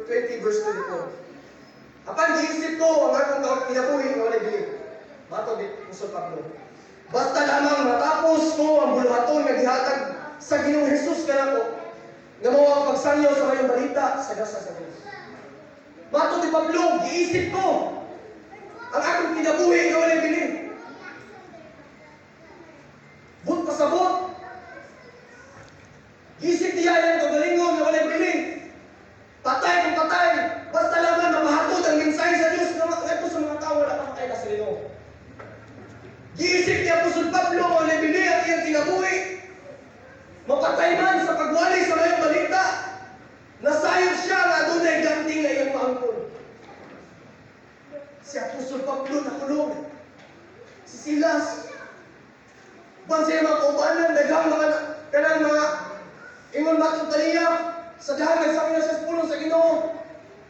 20 verse 24. Apan giisip ko ang akong kinabuhi nga walay bili. Bato di Apostol Pablo. Basta lamang matapos ko ang buluhaton nga gihatag sa Ginoong Hesus kanako, nga mao ang pagsangyo sa mayong balita sa gasa sa Dios. Bato di Pablo, giisip ko ang akong kinabuhi nga walay bili. But pasabot. Giisip niya yan kagalingon nga walay bili. Patay kung patay. Basta lamang na mahatod ang mensahe sa Diyos na ito sa mga tao wala pang kay kasilino. Giisip ni Apostol Pablo nga walay bili ang iyang kinabuhi. Mapatay man sa pagwali sa mayong balita. Nasayod siya nga dunay ganting nga iyang maangkon. Si Apostol Pablo nakulong. Si Silas. Ban siya mga kaubanan, daghang mga kanang mga ingon matong taliya sa dahan nagsabi na sa pulong sa Ginoo.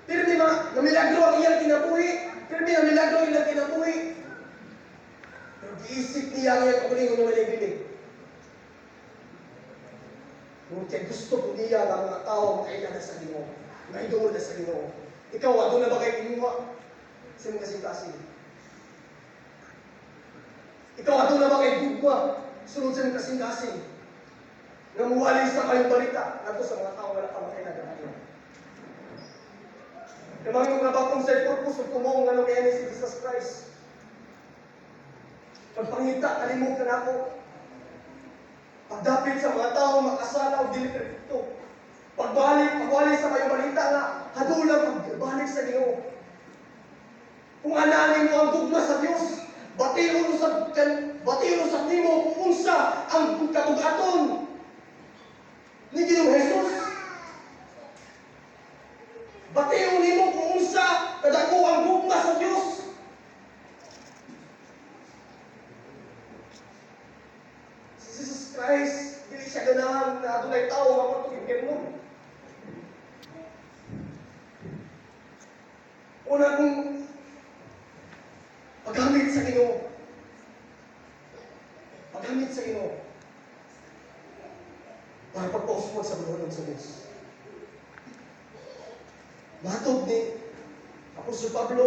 Pirmi na milagro ang iyang kinabuhi. Pirmi na milagro ang iyang kinabuhi. Pero giisip niya ang iyang kabulingon na malibili. Kung kaya gusto ko niya ang mga tao makailan na sa Ginoo. Maidoon na sa Ginoo. Ikaw, ano na ba kayo kinuha? Sa mga kasing-kasing. Ikaw, ano na ba kayo gugma? Sunod sa mga kasing-kasing. Namuwali sa kayong balita. Nato sa mga tao wala ka makailan na Ginoo. Namang yung nabakong sa purpose of kumong nga nung ni si Jesus Christ. Pagpangita, kalimutan ako. Pagdapit sa mga tao, makasala o dili perfecto. Pagbalik sa kayong balita nga, hadulang pagbalik sa Ginoo. Kung ananin mo ang dugma sa Diyos, batiro sa nimo kung unsa ang kabugaton ni Ginoong Hesus. Batiro nimo kung unsa kadako ang dugma sa Diyos. Si Jesus Christ, dili siya ganahan na adunay tao nga matugid mo. Una kung paggamit sa Ginoo. Paggamit sa Ginoo. Para pagpausmod sa buluhaton sa Diyos. Matod ni Apostol Pablo,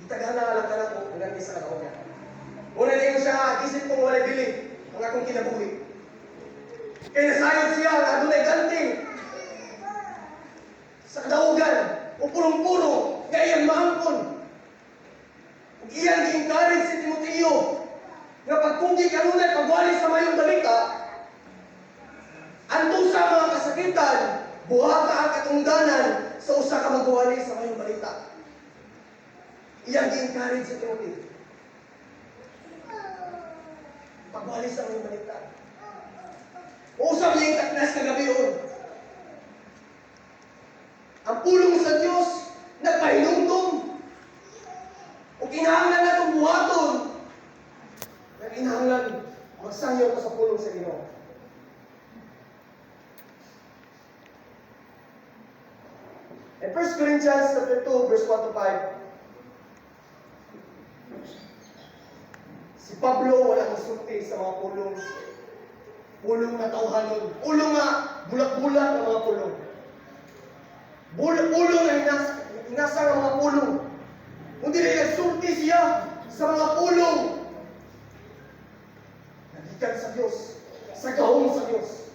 itagana lang ka na ko, hanggang isa ka niya. Una niyo siya, isip kong walay bili, ang akong kinabuhi. Kaya nasayod siya, na adunay ganting. Sa kadaugan, o purong-puro, nga iyang maangkon. Kung iyang gi-encourage si Timoteo, nga pagpugi kanunay pagwali sa mayong balita, andun sa mga kasakitan, buhata ang katungdanan sa usa ka magwali sa mayong balita. Iyang gi-encourage si Timoteo. Pagwali sa mayong balita. Usap niya yung taknas kagabi yun. Ang pulong sa Diyos, nagpahinumdum. O kinahanglan na itong buhaton. Na kinahanglan, magsangyo ka sa pulong sa Ginoo. In 1 Corinthians chapter 2, verse 1 to 5, si Pablo walang masulti sa mga pulong. Pulong na tauhanon. Pulong na bulak-bulak ng mga pulong. Pulong na hinasa ng mga pulong. Kung di rin nagsulti siya sa mga pulong. Nagikan sa Diyos. Sa gahong sa Diyos.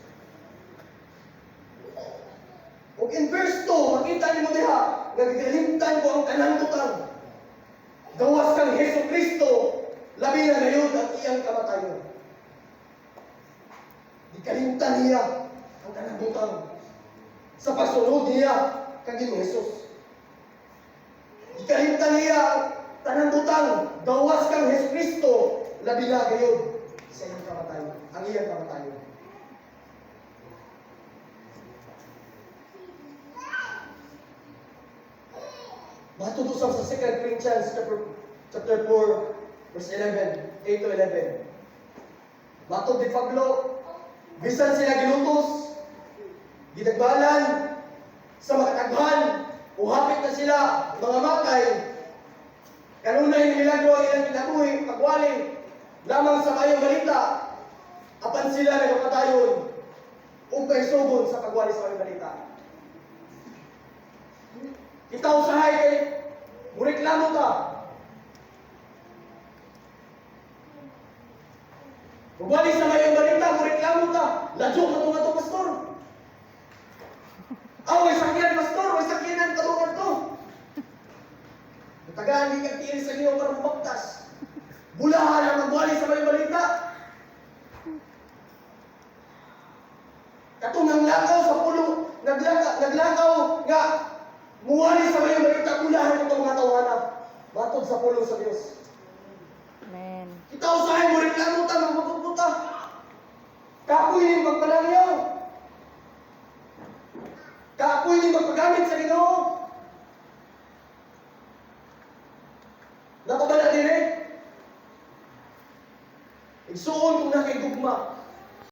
O in verse 2, makita niyo mo diha, nagkalimtan ko ang kanangutang. Gawas kang Heso Kristo, labi na ngayon ang iyang kamatayon. Ikalimtan niya ang kanangutang. Sa pagsunod niya, kang Ginoong Hesus. Ikalimtan niya ang kanangutang. Gawas kang Heso Kristo, labi na ngayon sa iyang kamatayon. Ang iyang kamatayon. Matutog sa 2 Corinthians chapter 4, verse 11, 8 to 11. Matutog di Pablo, bisan sila gilutos, gidagbalan, sa makataghan, uhapit na sila, mga makay, kanunay ni milagro ang ilang kinabuhi, pagwali, lamang sa mayong balita, apan sila nagpapadayon, upay sugon sa pagwali sa mayong balita. Kita usahay kay mureklamo ka. Bubali sa mayong balita, mureklamo ka. Ladyo ka ito nga ito, pastor. Way sakyan, pastor. Way sakyanan kalungan to. Tagaan di kang tiil sa inyo para mabaktas. Bulahan ang magwali sa mayong balita. Katong naglakaw sa pulo, naglakaw nga muwali sa mayong balita, bulahan itong mga tawanan. Matod sa pulo sa Diyos. Amen. Kita usahay mo rin lang utang, magpupunta. Kapoy ni magpanangyaw. Kapoy ni magpagamit sa Ginoo. Napabala din eh. Igsuon kung nakigugma.